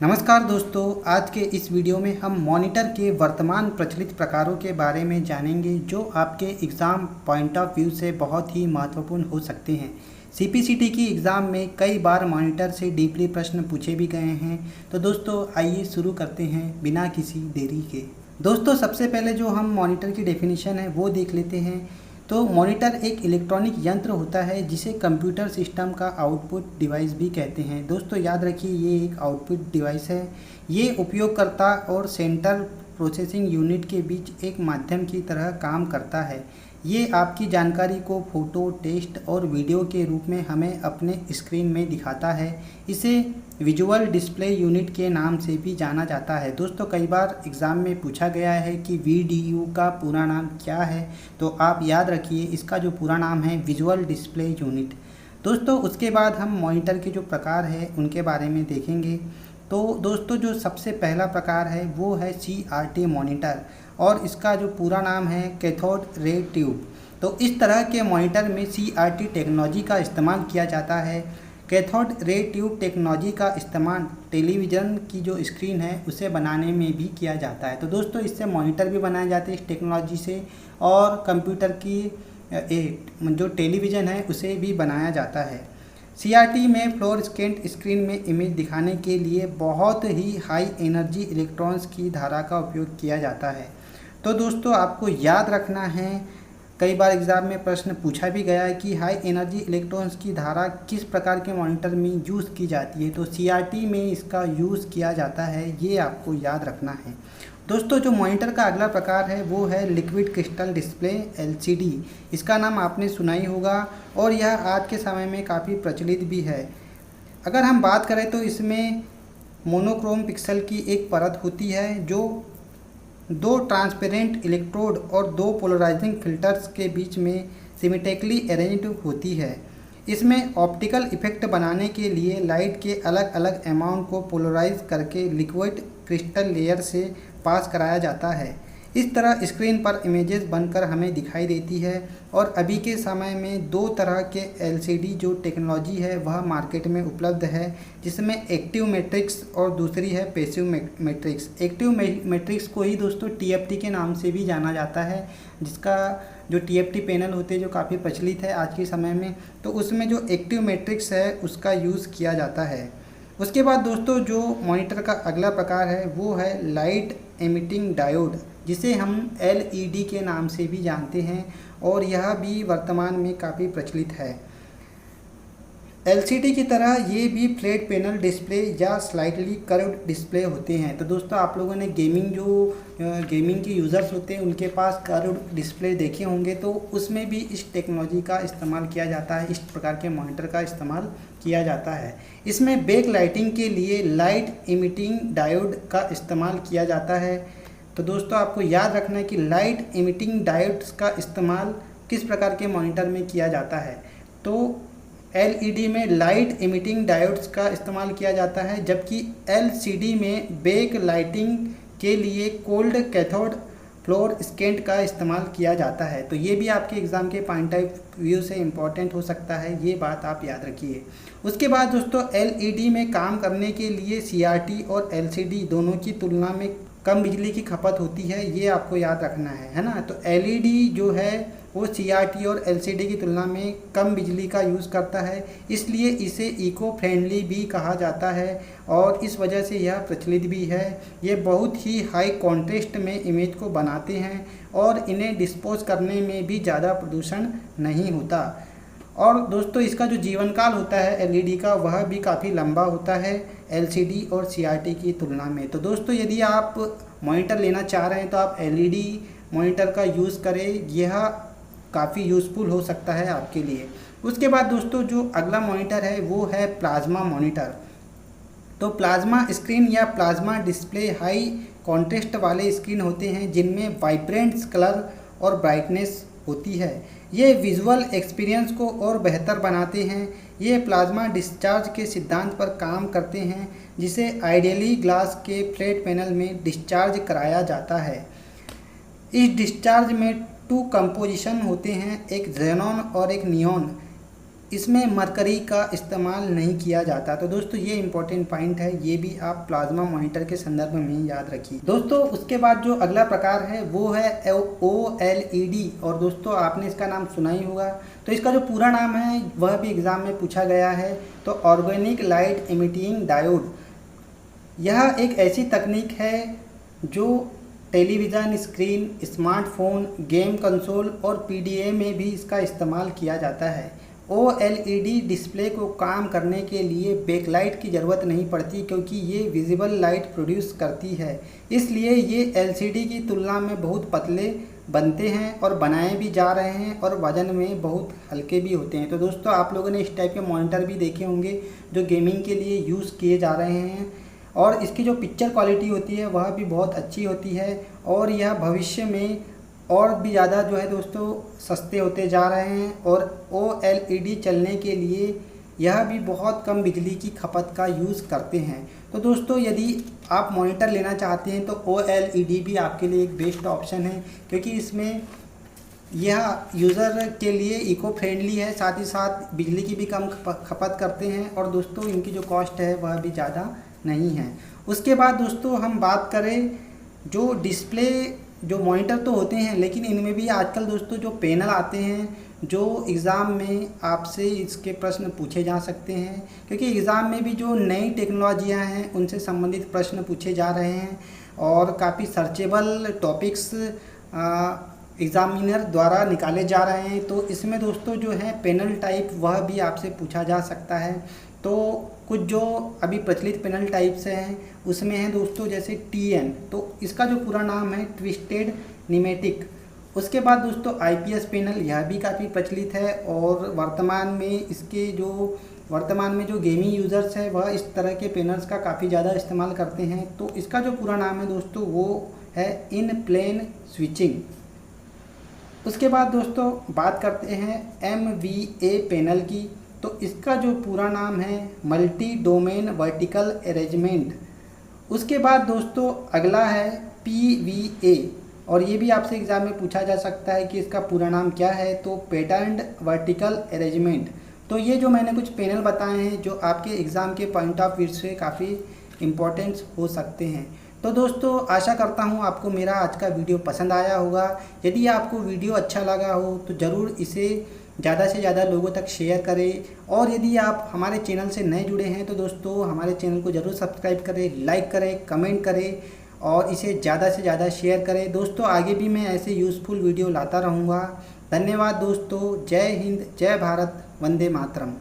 नमस्कार दोस्तों, आज के इस वीडियो में हम मॉनिटर के वर्तमान प्रचलित प्रकारों के बारे में जानेंगे जो आपके एग्ज़ाम पॉइंट ऑफ व्यू से बहुत ही महत्वपूर्ण हो सकते हैं। सीपीसीटी की एग्ज़ाम में कई बार मॉनिटर से डीपली प्रश्न पूछे भी गए हैं। तो दोस्तों आइए शुरू करते हैं बिना किसी देरी के। दोस्तों सबसे पहले जो हम मॉनिटर की डेफिनेशन है वो देख लेते हैं। तो मॉनिटर एक इलेक्ट्रॉनिक यंत्र होता है जिसे कंप्यूटर सिस्टम का आउटपुट डिवाइस भी कहते हैं। दोस्तों याद रखिए ये एक आउटपुट डिवाइस है। ये उपयोगकर्ता और सेंट्रल प्रोसेसिंग यूनिट के बीच एक माध्यम की तरह काम करता है। ये आपकी जानकारी को फोटो, टेक्स्ट और वीडियो के रूप में हमें अपने स्क्रीन में दिखाता है। इसे विजुअल डिस्प्ले यूनिट के नाम से भी जाना जाता है। दोस्तों कई बार एग्ज़ाम में पूछा गया है कि वीडीयू का पूरा नाम क्या है, तो आप याद रखिए इसका जो पूरा नाम है विजुअल डिस्प्ले यूनिट। दोस्तों उसके बाद हम मॉनिटर के जो प्रकार है उनके बारे में देखेंगे। तो दोस्तों जो सबसे पहला प्रकार है वो है CRT मॉनिटर और इसका जो पूरा नाम है कैथोड रे ट्यूब। तो इस तरह के मॉनिटर में CRT टेक्नोलॉजी का इस्तेमाल किया जाता है। कैथोड रे ट्यूब टेक्नोलॉजी का इस्तेमाल टेलीविज़न की जो स्क्रीन है उसे बनाने में भी किया जाता है। तो दोस्तों इससे मॉनिटर भी बनाए जाते हैं इस टेक्नोलॉजी से, और कंप्यूटर की जो टेलीविज़न है उसे भी बनाया जाता है। CRT में फ्लोरोसेंट स्क्रीन में इमेज दिखाने के लिए बहुत ही हाई एनर्जी इलेक्ट्रॉन्स की धारा का उपयोग किया जाता है। तो दोस्तों आपको याद रखना है, कई बार एग्ज़ाम में प्रश्न पूछा भी गया है कि हाई एनर्जी इलेक्ट्रॉन्स की धारा किस प्रकार के मॉनिटर में यूज़ की जाती है। तो CRT में इसका यूज़ किया जाता है, ये आपको याद रखना है। दोस्तों जो मॉनिटर का अगला प्रकार है वो है लिक्विड क्रिस्टल डिस्प्ले LCD। इसका नाम आपने सुना ही होगा और यह आज के समय में काफ़ी प्रचलित भी है। अगर हम बात करें तो इसमें मोनोक्रोम पिक्सल की एक परत होती है जो दो ट्रांसपेरेंट इलेक्ट्रोड और दो पोलराइजिंग फिल्टर्स के बीच में सिमेट्रिकली अरेंज्ड होती है। इसमें ऑप्टिकल इफेक्ट बनाने के लिए लाइट के अलग अलग अमाउंट को पोलराइज करके लिक्विड क्रिस्टल लेयर से पास कराया जाता है। इस तरह स्क्रीन पर इमेजेस बनकर हमें दिखाई देती है। और अभी के समय में दो तरह के LCD जो टेक्नोलॉजी है वह मार्केट में उपलब्ध है, जिसमें एक्टिव मैट्रिक्स और दूसरी है पैसिव मैट्रिक्स। एक्टिव मैट्रिक्स को ही दोस्तों TFT के नाम से भी जाना जाता है, जिसका जो TFT पैनल होते हैं जो काफ़ी प्रचलित है आज के समय में। तो उसमें जो एक्टिव मैट्रिक्स है उसका यूज़ किया जाता है। उसके बाद दोस्तों जो मॉनिटर का अगला प्रकार है वो है लाइट एमिटिंग डायोड, जिसे हम LED के नाम से भी जानते हैं, और यह भी वर्तमान में काफ़ी प्रचलित है। LCD की तरह ये भी फ्लैट पैनल डिस्प्ले या स्लाइटली कर्व्ड डिस्प्ले होते हैं। तो दोस्तों आप लोगों ने गेमिंग के यूज़र्स होते हैं उनके पास कर्व्ड डिस्प्ले देखे होंगे, तो उसमें भी इस टेक्नोलॉजी का इस्तेमाल किया जाता है। इस प्रकार के मॉनिटर का इस्तेमाल किया जाता है। इसमें बैक लाइटिंग के लिए लाइट इमिटिंग डायोड का इस्तेमाल किया जाता है। तो दोस्तों आपको याद रखना है कि लाइट इमिटिंग डायोड्स का इस्तेमाल किस प्रकार के मॉनिटर में किया जाता है। तो LED में लाइट इमिटिंग डायोड्स का इस्तेमाल किया जाता है, जबकि LCD में बैक लाइटिंग के लिए कोल्ड कैथोड फ्लोरोसेंट का इस्तेमाल किया जाता है। तो ये भी आपके एग्ज़ाम के पॉइंट ऑफ व्यू से इम्पॉर्टेंट हो सकता है, ये बात आप याद रखिए। उसके बाद दोस्तों LED में काम करने के लिए CRT और LCD दोनों की तुलना में कम बिजली की खपत होती है, ये आपको याद रखना है ना। तो LED जो है वो CRT और LCD की तुलना में कम बिजली का यूज़ करता है, इसलिए इसे इको फ्रेंडली भी कहा जाता है और इस वजह से यह प्रचलित भी है। ये बहुत ही हाई कॉन्ट्रास्ट में इमेज को बनाते हैं और इन्हें डिस्पोज करने में भी ज़्यादा प्रदूषण नहीं होता। और दोस्तों इसका जो जीवन काल होता है LED का वह भी काफ़ी लंबा होता है LCD और CRT की तुलना में। तो दोस्तों यदि आप मॉनिटर लेना चाह रहे हैं तो आप LED मॉनिटर का यूज़ करें, यह काफ़ी यूज़फुल हो सकता है आपके लिए। उसके बाद दोस्तों जो अगला मॉनिटर है वो है प्लाज्मा मॉनिटर। तो प्लाज्मा स्क्रीन या प्लाज्मा डिस्प्ले हाई कॉन्ट्रास्ट वाले स्क्रीन होते हैं जिनमें वाइब्रेंट्स कलर और ब्राइटनेस होती है। ये विजुअल एक्सपीरियंस को और बेहतर बनाते हैं। ये प्लाज्मा डिस्चार्ज के सिद्धांत पर काम करते हैं, जिसे आइडियली ग्लास के फ्लैट पैनल में डिस्चार्ज कराया जाता है। इस डिस्चार्ज में 2 कंपोजिशन होते हैं, एक ज़ेनॉन और एक नियॉन। इसमें मरकरी का इस्तेमाल नहीं किया जाता। तो दोस्तों ये इंपॉर्टेंट पॉइंट है, ये भी आप प्लाज्मा मॉनिटर के संदर्भ में याद रखिए। दोस्तों उसके बाद जो अगला प्रकार है वो है OLED, और दोस्तों आपने इसका नाम सुना ही होगा। तो इसका जो पूरा नाम है वह भी एग्ज़ाम में पूछा गया है। तो ऑर्गेनिक लाइट इमिटिंग डायोड, यह एक ऐसी तकनीक है जो television screen, smartphone, game console और PDA में भी इसका इस्तेमाल किया जाता है। OLED डिस्प्ले को काम करने के लिए बैकलाइट की ज़रूरत नहीं पड़ती, क्योंकि ये विजिबल लाइट प्रोड्यूस करती है। इसलिए ये LCD की तुलना में बहुत पतले बनते हैं और बनाए भी जा रहे हैं, और वज़न में बहुत हल्के भी होते हैं। तो दोस्तों आप लोगों ने इस टाइप के मॉनिटर भी देखे होंगे जो गेमिंग के लिए यूज़ किए जा रहे हैं, और इसकी जो पिक्चर क्वालिटी होती है वह भी बहुत अच्छी होती है, और यह भविष्य में और भी ज़्यादा जो है दोस्तों सस्ते होते जा रहे हैं। और OLED चलने के लिए यह भी बहुत कम बिजली की खपत का यूज़ करते हैं। तो दोस्तों यदि आप मॉनिटर लेना चाहते हैं तो OLED भी आपके लिए एक बेस्ट ऑप्शन है, क्योंकि इसमें यह यूज़र के लिए इको फ्रेंडली है, साथ ही साथ बिजली की भी कम खपत करते हैं, और दोस्तों इनकी जो कॉस्ट है वह भी ज़्यादा नहीं है। उसके बाद दोस्तों हम बात करें जो डिस्प्ले, जो मॉनिटर तो होते हैं लेकिन इनमें भी आजकल दोस्तों जो पैनल आते हैं जो एग्ज़ाम में आपसे इसके प्रश्न पूछे जा सकते हैं, क्योंकि एग्ज़ाम में भी जो नई टेक्नोलॉजियां हैं उनसे संबंधित प्रश्न पूछे जा रहे हैं, और काफ़ी सर्चेबल टॉपिक्स एग्ज़ामिनर द्वारा निकाले जा रहे हैं। तो इसमें दोस्तों जो है पैनल टाइप वह भी आपसे पूछा जा सकता है। तो कुछ जो अभी प्रचलित पैनल टाइप्स हैं उसमें है दोस्तों जैसे TN, तो इसका जो पूरा नाम है ट्विस्टेड न्यूमेटिक। उसके बाद दोस्तों IPS पैनल, यह भी काफ़ी प्रचलित है, और वर्तमान में जो गेमिंग यूज़र्स है वह इस तरह के पैनल्स का काफ़ी ज़्यादा इस्तेमाल करते हैं। तो इसका जो पूरा नाम है दोस्तों वो है इन प्लेन स्विचिंग। उसके बाद दोस्तों बात करते हैं MVA पैनल की। तो इसका जो पूरा नाम है मल्टी डोमेन वर्टिकल अरेंजमेंट। उसके बाद दोस्तों अगला है PVA, और ये भी आपसे एग्ज़ाम में पूछा जा सकता है कि इसका पूरा नाम क्या है। तो पैटर्न्ड वर्टिकल अरेंजमेंट। तो ये जो मैंने कुछ पैनल बताए हैं जो आपके एग्ज़ाम के पॉइंट ऑफ व्यू से काफ़ी इम्पोर्टेंस हो सकते हैं। तो दोस्तों आशा करता हूँ आपको मेरा आज का वीडियो पसंद आया होगा। यदि आपको वीडियो अच्छा लगा हो तो ज़रूर इसे ज़्यादा से ज़्यादा लोगों तक शेयर करें, और यदि आप हमारे चैनल से नए जुड़े हैं तो दोस्तों हमारे चैनल को ज़रूर सब्सक्राइब करें, लाइक करें, कमेंट करें, और इसे ज़्यादा से ज़्यादा शेयर करें। दोस्तों आगे भी मैं ऐसे यूज़फुल वीडियो लाता रहूँगा। धन्यवाद दोस्तों। जय हिंद, जय भारत, वंदे मातरम।